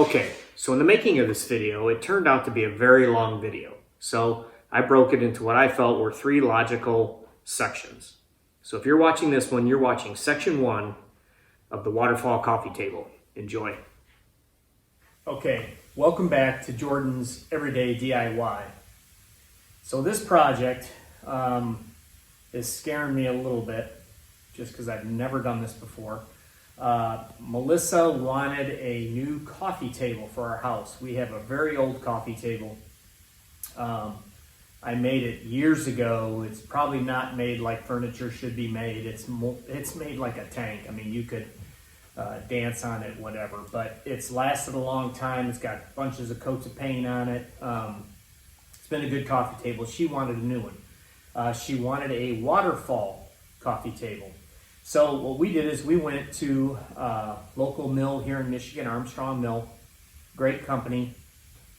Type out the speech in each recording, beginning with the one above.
Okay, so in the making of this video, it turned out to be a very long video. So I broke it into what I felt were 3 logical sections. So if you're watching this one, you're watching section 1 of the Waterfall coffee table. Enjoy. Okay, welcome back to Jordan's Everyday DIY. So this project is scaring me a little bit just because I've never done this before. Melissa wanted a new coffee table for our house. We have a very old coffee table. I made it years ago. It's probably not made like furniture should be made. It's made like a tank. I mean, you could dance on it, whatever. But it's lasted a long time. It's got bunches of coats of paint on it. It's been a good coffee table. She wanted a new one. She wanted a Waterfall coffee table. So what we did is we went to a local mill here in Michigan, Armstrong Mill. Great company.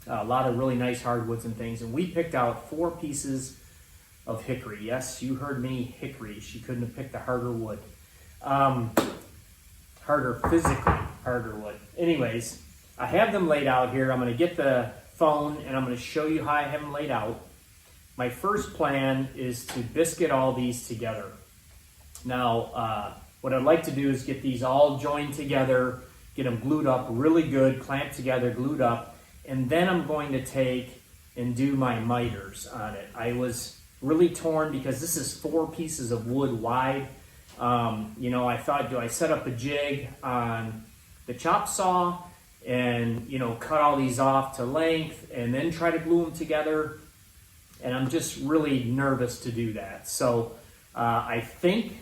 A lot of really nice hardwoods and things. And we picked out 4 pieces of hickory. Yes, you heard me, hickory. She couldn't have picked a harder wood. Physically harder wood. Anyways, I have them laid out here. I'm going to get the phone and I'm going to show you how I have them laid out. My first plan is to biscuit all these together. Now, what I'd like to do is get these all joined together, get them glued up really good, clamped together, glued up, and then I'm going to take and do my miters on it. I was really torn because this is 4 pieces of wood wide. I thought, do I set up a jig on the chop saw and, cut all these off to length and then try to glue them together? And I'm just really nervous to do that. So I think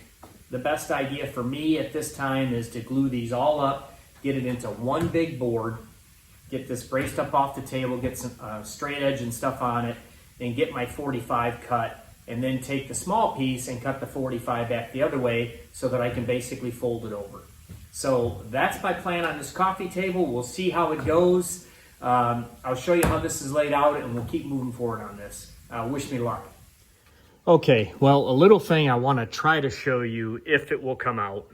the best idea for me at this time is to glue these all up, get it into one big board, get this braced up off the table, get some straight edge and stuff on it, and get my 45 cut, and then take the small piece and cut the 45 back the other way so that I can basically fold it over. So that's my plan on this coffee table. We'll see how it goes. I'll show you how this is laid out, and we'll keep moving forward on this. Wish me luck. Okay, well, a little thing I want to try to show you if it will come out.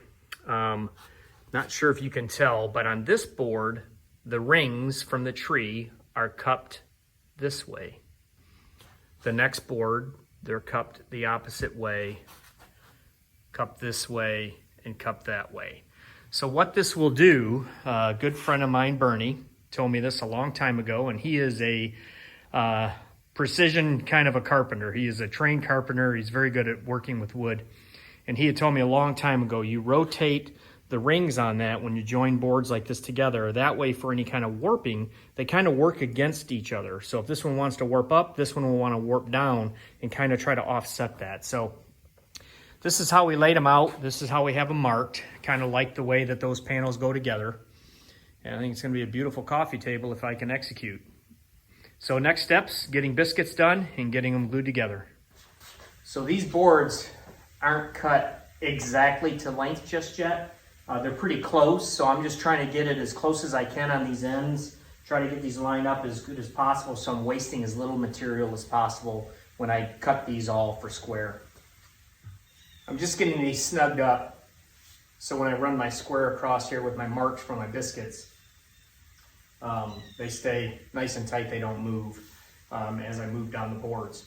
Not sure if you can tell, but on this board, the rings from the tree are cupped this way. The next board, they're cupped the opposite way, cupped this way, and cupped that way. So what this will do, a good friend of mine, Bernie, told me this a long time ago, and he is a precision kind of a carpenter. He is a trained carpenter. He's very good at working with wood. And he had told me a long time ago, you rotate the rings on that when you join boards like this together. That way for any kind of warping, they kind of work against each other. So if this one wants to warp up, this one will want to warp down and kind of try to offset that. So this is how we laid them out. This is how we have them marked, kind of like the way that those panels go together. And I think it's going to be a beautiful coffee table if I can execute. So next steps, getting biscuits done and getting them glued together. So these boards aren't cut exactly to length just yet. They're pretty close, so I'm just trying to get it as close as I can on these ends. Try to get these lined up as good as possible so I'm wasting as little material as possible when I cut these all for square. I'm just getting these snugged up so when I run my square across here with my marks for my biscuits, they stay nice and tight, they don't move as I move down the boards.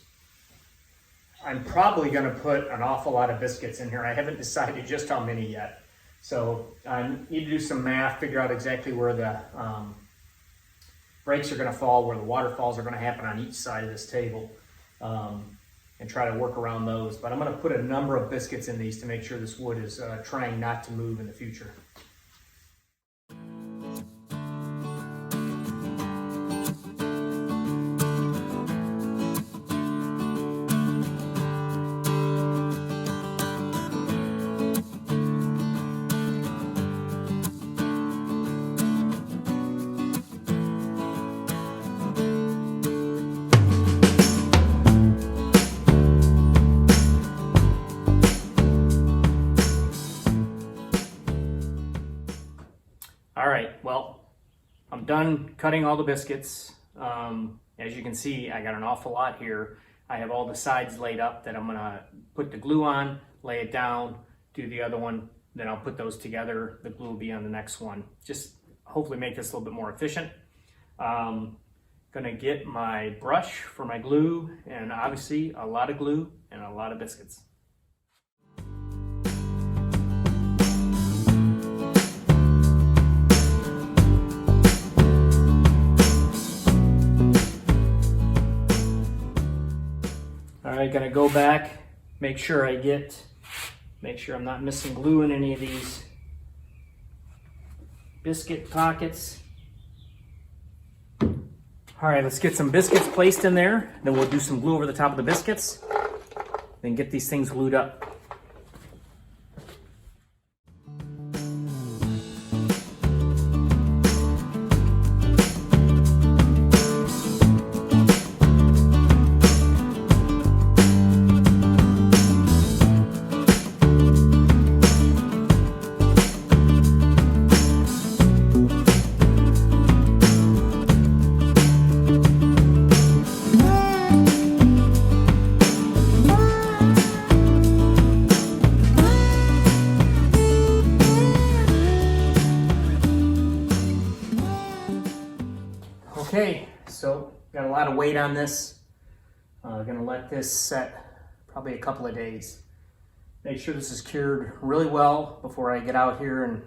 I'm probably going to put an awful lot of biscuits in here. I haven't decided just how many yet. So I need to do some math, figure out exactly where the breaks are going to fall, where the waterfalls are going to happen on each side of this table, and try to work around those. But I'm going to put a number of biscuits in these to make sure this wood is trying not to move in the future. All right, well, I'm done cutting all the biscuits. As you can see, I got an awful lot here. I have all the sides laid up that I'm gonna put the glue on, lay it down, do the other one, then I'll put those together. The glue will be on the next one. Just hopefully make this a little bit more efficient. Gonna get my brush for my glue, and obviously a lot of glue and a lot of biscuits. All right, gonna go back, make sure I'm not missing glue in any of these biscuit pockets. All right, let's get some biscuits placed in there. Then we'll do some glue over the top of the biscuits. Then get these things glued up. Okay, so got a lot of weight on this. Gonna let this set probably a couple of days. Make sure this is cured really well before I get out here, and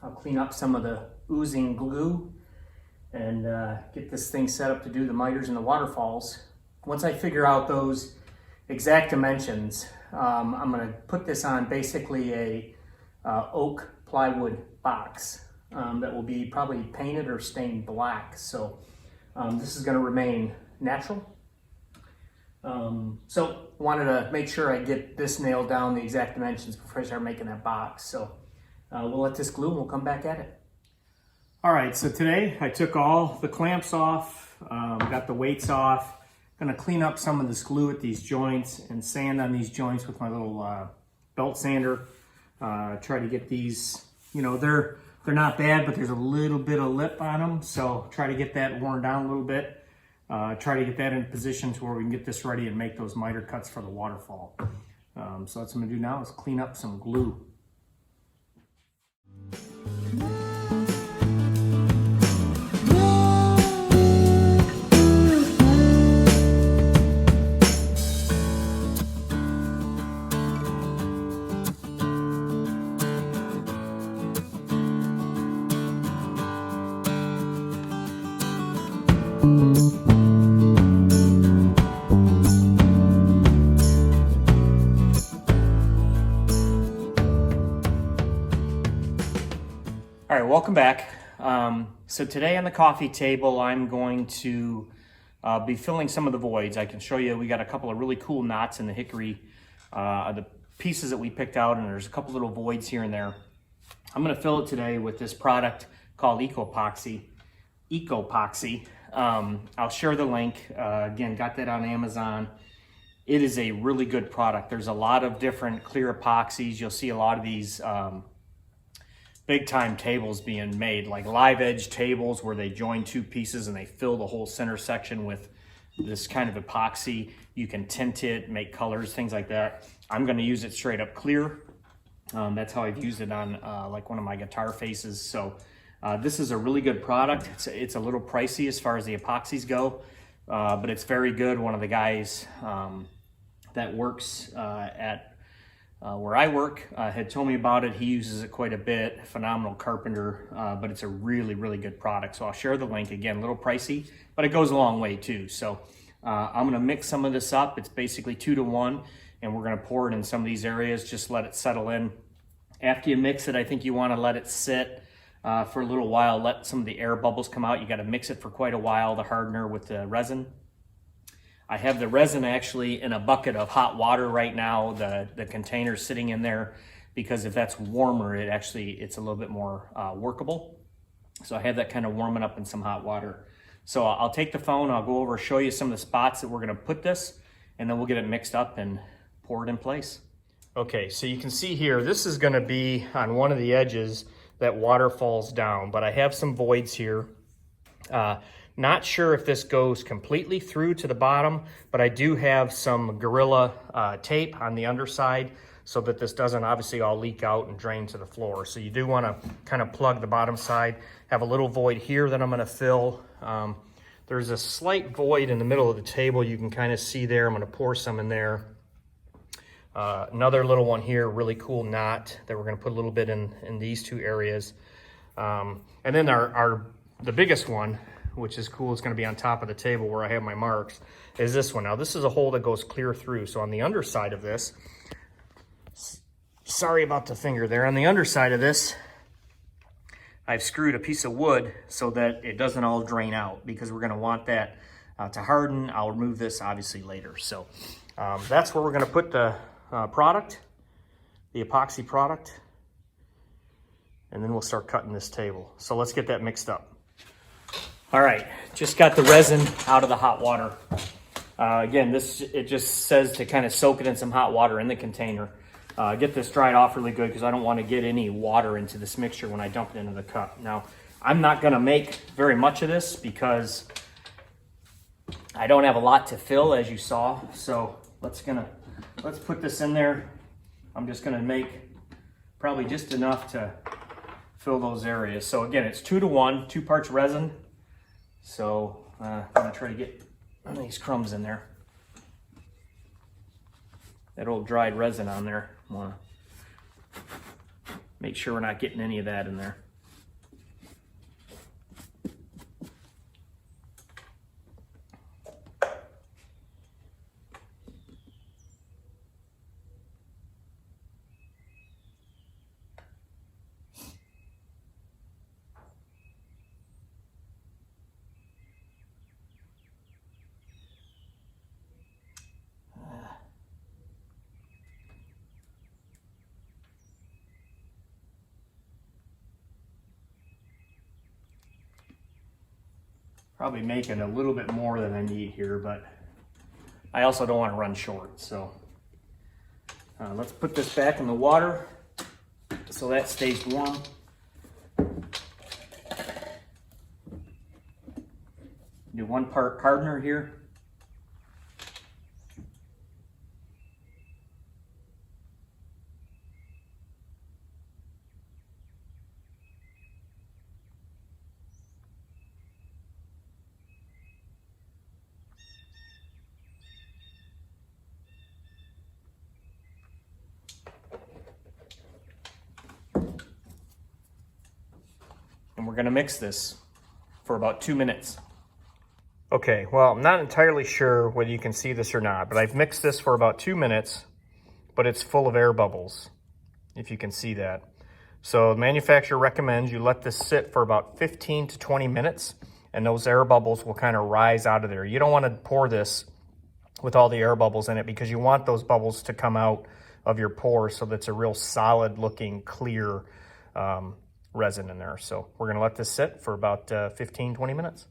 I'll clean up some of the oozing glue and get this thing set up to do the miters and the waterfalls. Once I figure out those exact dimensions, I'm gonna put this on basically a oak plywood box that will be probably painted or stained black. So this is going to remain natural. So wanted to make sure I get this nailed down, the exact dimensions, before I start making that box. So we'll let this glue and we'll come back at it. All right, so today I took all the clamps off, got the weights off. Gonna clean up some of this glue at these joints and sand on these joints with my little belt sander. Try to get these, they're not bad, but there's a little bit of lip on them. So try to get that worn down a little bit. Try to get that in position to where we can get this ready and make those miter cuts for the waterfall. So that's what I'm gonna do now, is clean up some glue. All right, welcome back. So today on the coffee table, I'm going to be filling some of the voids. I can show you, we got a couple of really cool knots in the hickory, the pieces that we picked out, and there's a couple little voids here and there. I'm gonna fill it today with this product called Ecopoxy. I'll share the link. Again, got that on Amazon. It is a really good product. There's a lot of different clear epoxies. You'll see a lot of these big time tables being made, like live edge tables where they join two pieces and they fill the whole center section with this kind of epoxy. You can tint it, make colors, things like that. I'm gonna use it straight up clear. That's how I've used it on like one of my guitar faces. So this is a really good product. It's a little pricey as far as the epoxies go, but it's very good. One of the guys that works at where I work had told me about it. He uses it quite a bit. Phenomenal carpenter, but it's a really, really good product. So I'll share the link. Again, a little pricey, but it goes a long way too. So I'm gonna mix some of this up. It's basically 2 to 1, and we're gonna pour it in some of these areas, just let it settle in. After you mix it, I think you wanna let it sit for a little while, let some of the air bubbles come out. You gotta mix it for quite a while, the hardener with the resin. I have the resin actually in a bucket of hot water right now. The container's sitting in there because if that's warmer, it's a little bit more workable. So I have that kind of warming up in some hot water. So I'll take the phone, I'll go over, show you some of the spots that we're gonna put this, and then we'll get it mixed up and pour it in place. Okay, so you can see here, this is gonna be on one of the edges that water falls down, but I have some voids here. Not sure if this goes completely through to the bottom, but I do have some Gorilla tape on the underside. so that this doesn't obviously all leak out and drain to the floor. So you do want to kind of plug the bottom side. Have a little void here that I'm going to fill. There's a slight void in the middle of the table. You can kind of see there. I'm going to pour some in there. Another little one here, really cool knot that we're going to put a little bit in these two areas. And then the biggest one, which is cool, is going to be on top of the table where I have my marks, is this one. Now this is a hole that goes clear through. So on the underside of this, sorry about the finger there, on the underside of this, I've screwed a piece of wood so that it doesn't all drain out, because we're going to want that to harden. I'll remove this obviously later. So that's where we're going to put the product, the epoxy product, and then we'll start cutting this table. So let's get that mixed up. All right, just got the resin out of the hot water. Again, it just says to kind of soak it in some hot water in the container. Get this dried off really good, because I don't want to get any water into this mixture when I dump it into the cup. Now, I'm not going to make very much of this because I don't have a lot to fill, as you saw. So let's put this in there. I'm just going to make probably just enough to fill those areas. So again, it's 2 to 1, 2 parts resin. So I'm going to try to get these crumbs in there. That old dried resin on there. I want to make sure we're not getting any of that in there. Probably making a little bit more than I need here, but I also don't want to run short. So let's put this back in the water so that stays warm. Do 1 part hardener here. And we're going to mix this for about 2 minutes. Okay, well, I'm not entirely sure whether you can see this or not, but I've mixed this for about 2 minutes, but it's full of air bubbles, if you can see that. So the manufacturer recommends you let this sit for about 15 to 20 minutes, and those air bubbles will kind of rise out of there. You don't want to pour this with all the air bubbles in it, because you want those bubbles to come out of your pour so that's a real solid looking clear resin in there. So we're going to let this sit for about 15-20 minutes.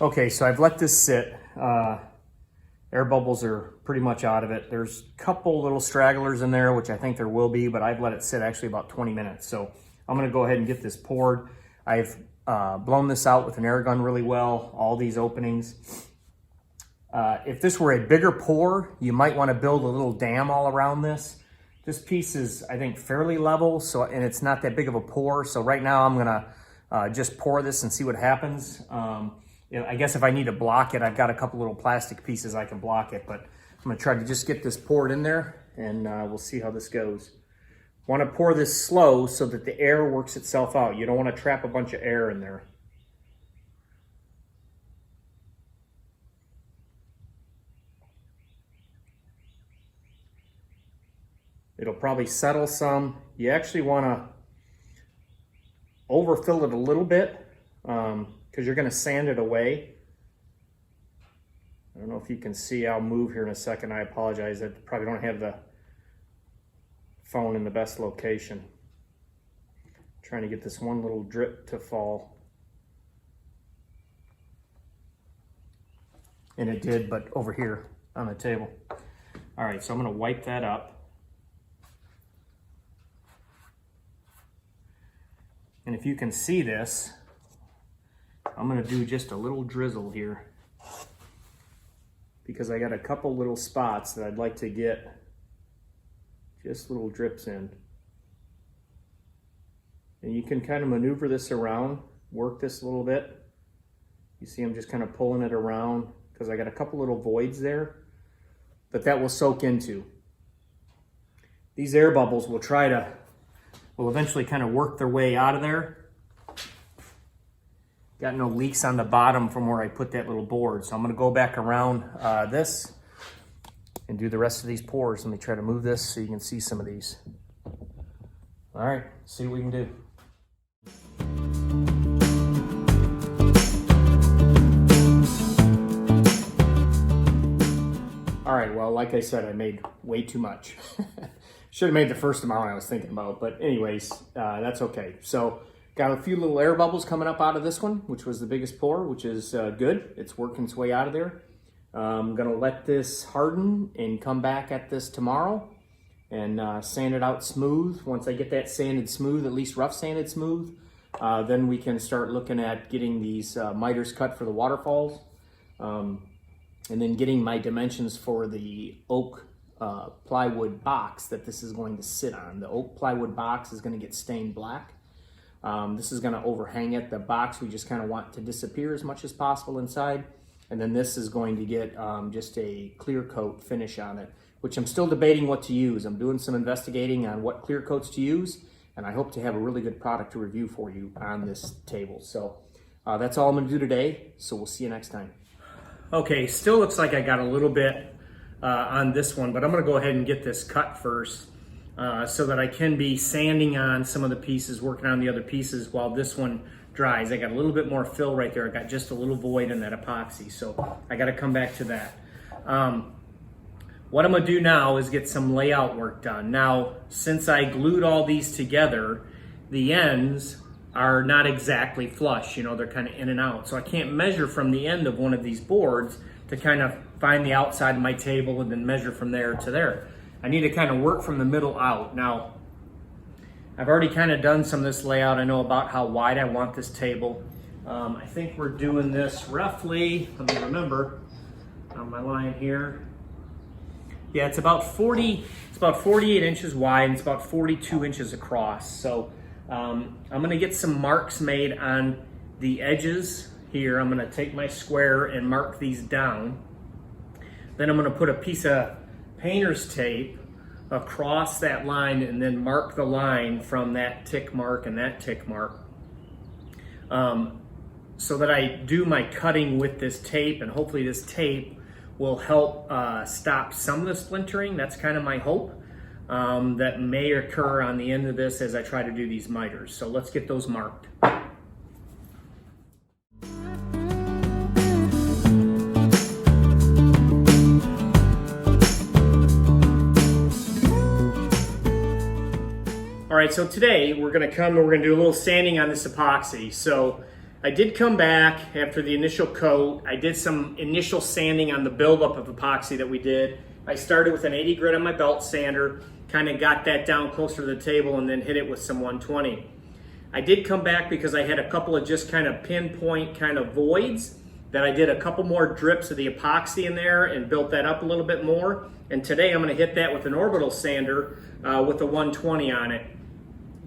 Okay, so I've let this sit. Air bubbles are pretty much out of it. There's a couple little stragglers in there, which I think there will be, but I've let it sit actually about 20 minutes. So I'm going to go ahead and get this poured. I've blown this out with an air gun really well, all these openings. If this were a bigger pour, you might want to build a little dam all around this. This piece is, I think, fairly level, and it's not that big of a pour. So right now I'm gonna just pour this and see what happens. I guess if I need to block it, I've got a couple little plastic pieces I can block it, but I'm gonna try to just get this poured in there, and we'll see how this goes. Want to pour this slow so that the air works itself out. You don't want to trap a bunch of air in there. It'll probably settle some. You actually want to overfill it a little bit because you're going to sand it away. I don't know if you can see. I'll move here in a second. I apologize. I probably don't have the phone in the best location. I'm trying to get this one little drip to fall. And it did, but over here on the table. All right, so I'm going to wipe that up. And if you can see this, I'm going to do just a little drizzle here because I got a couple little spots that I'd like to get just little drips in. And you can kind of maneuver this around, work this a little bit. You see I'm just kind of pulling it around because I got a couple little voids there that will soak into. These air bubbles will eventually kind of work their way out of there. Got no leaks on the bottom from where I put that little board. So I'm gonna go back around this and do the rest of these pours. Let me try to move this so you can see some of these. All right, see what we can do. All right, well, like I said, I made way too much. Should have made the first amount I was thinking about, but anyways, that's okay. So got a few little air bubbles coming up out of this one, which was the biggest pour, which is good. It's working its way out of there. I'm gonna let this harden and come back at this tomorrow and sand it out smooth. Once I get that sanded smooth, at least rough sanded smooth, then we can start looking at getting these miters cut for the waterfalls. And then getting my dimensions for the oak plywood box that this is going to sit on. The oak plywood box is going to get stained black. This is going to overhang it. The box we just kind of want to disappear as much as possible inside. And then this is going to get just a clear coat finish on it, which I'm still debating what to use. I'm doing some investigating on what clear coats to use, and I hope to have a really good product to review for you on this table. So that's all I'm going to do today. So we'll see you next time. Okay, still looks like I got a little bit on this one, but I'm gonna go ahead and get this cut first so that I can be sanding on some of the pieces, working on the other pieces while this one dries. I got a little bit more fill right there. I got just a little void in that epoxy, so I gotta come back to that. What I'm gonna do now is get some layout work done. Now, since I glued all these together, the ends are not exactly flush, you know, they're kind of in and out. So I can't measure from the end of one of these boards to kind of find the outside of my table and then measure from there to there. I need to kind of work from the middle out. Now, I've already kind of done some of this layout. I know about how wide I want this table. I think we're doing this roughly, let me remember, on my line here. Yeah, it's about 48 inches wide and it's about 42 inches across. So I'm gonna get some marks made on the edges here. I'm gonna take my square and mark these down. Then I'm gonna put a piece of painter's tape across that line and then mark the line from that tick mark and that tick mark. So that I do my cutting with this tape, and hopefully this tape will help stop some of the splintering. That's kind of my hope. That may occur on the end of this as I try to do these miters. So let's get those marked. All right, so today we're gonna do a little sanding on this epoxy. So I did come back after the initial coat. I did some initial sanding on the buildup of epoxy that we did. I started with an 80 grit on my belt sander, kind of got that down closer to the table and then hit it with some 120. I did come back because I had a couple of just kind of pinpoint kind of voids that I did a couple more drips of the epoxy in there and built that up a little bit more. And today I'm gonna hit that with an orbital sander with a 120 on it.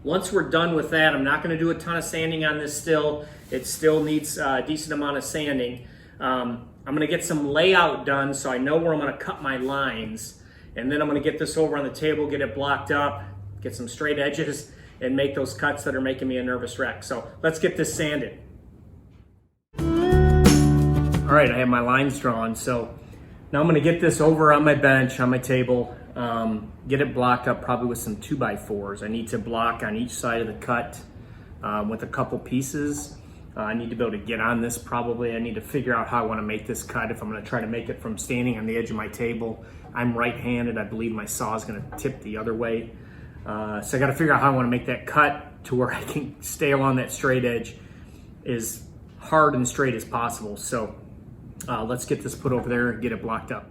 Once we're done with that, I'm not gonna do a ton of sanding on this still. It still needs a decent amount of sanding. I'm gonna get some layout done so I know where I'm gonna cut my lines. And then I'm gonna get this over on the table, get it blocked up, get some straight edges, and make those cuts that are making me a nervous wreck. So let's get this sanded. All right, I have my lines drawn. So now I'm gonna get this over on my bench, on my table, get it blocked up probably with some 2x4s. I need to block on each side of the cut with a couple pieces. I need to be able to get on this probably. I need to figure out how I want to make this cut if I'm going to try to make it from standing on the edge of my table. I'm right-handed. I believe my saw is going to tip the other way. So I got to figure out how I want to make that cut to where I can stay along that straight edge as hard and straight as possible. So let's get this put over there and get it blocked up.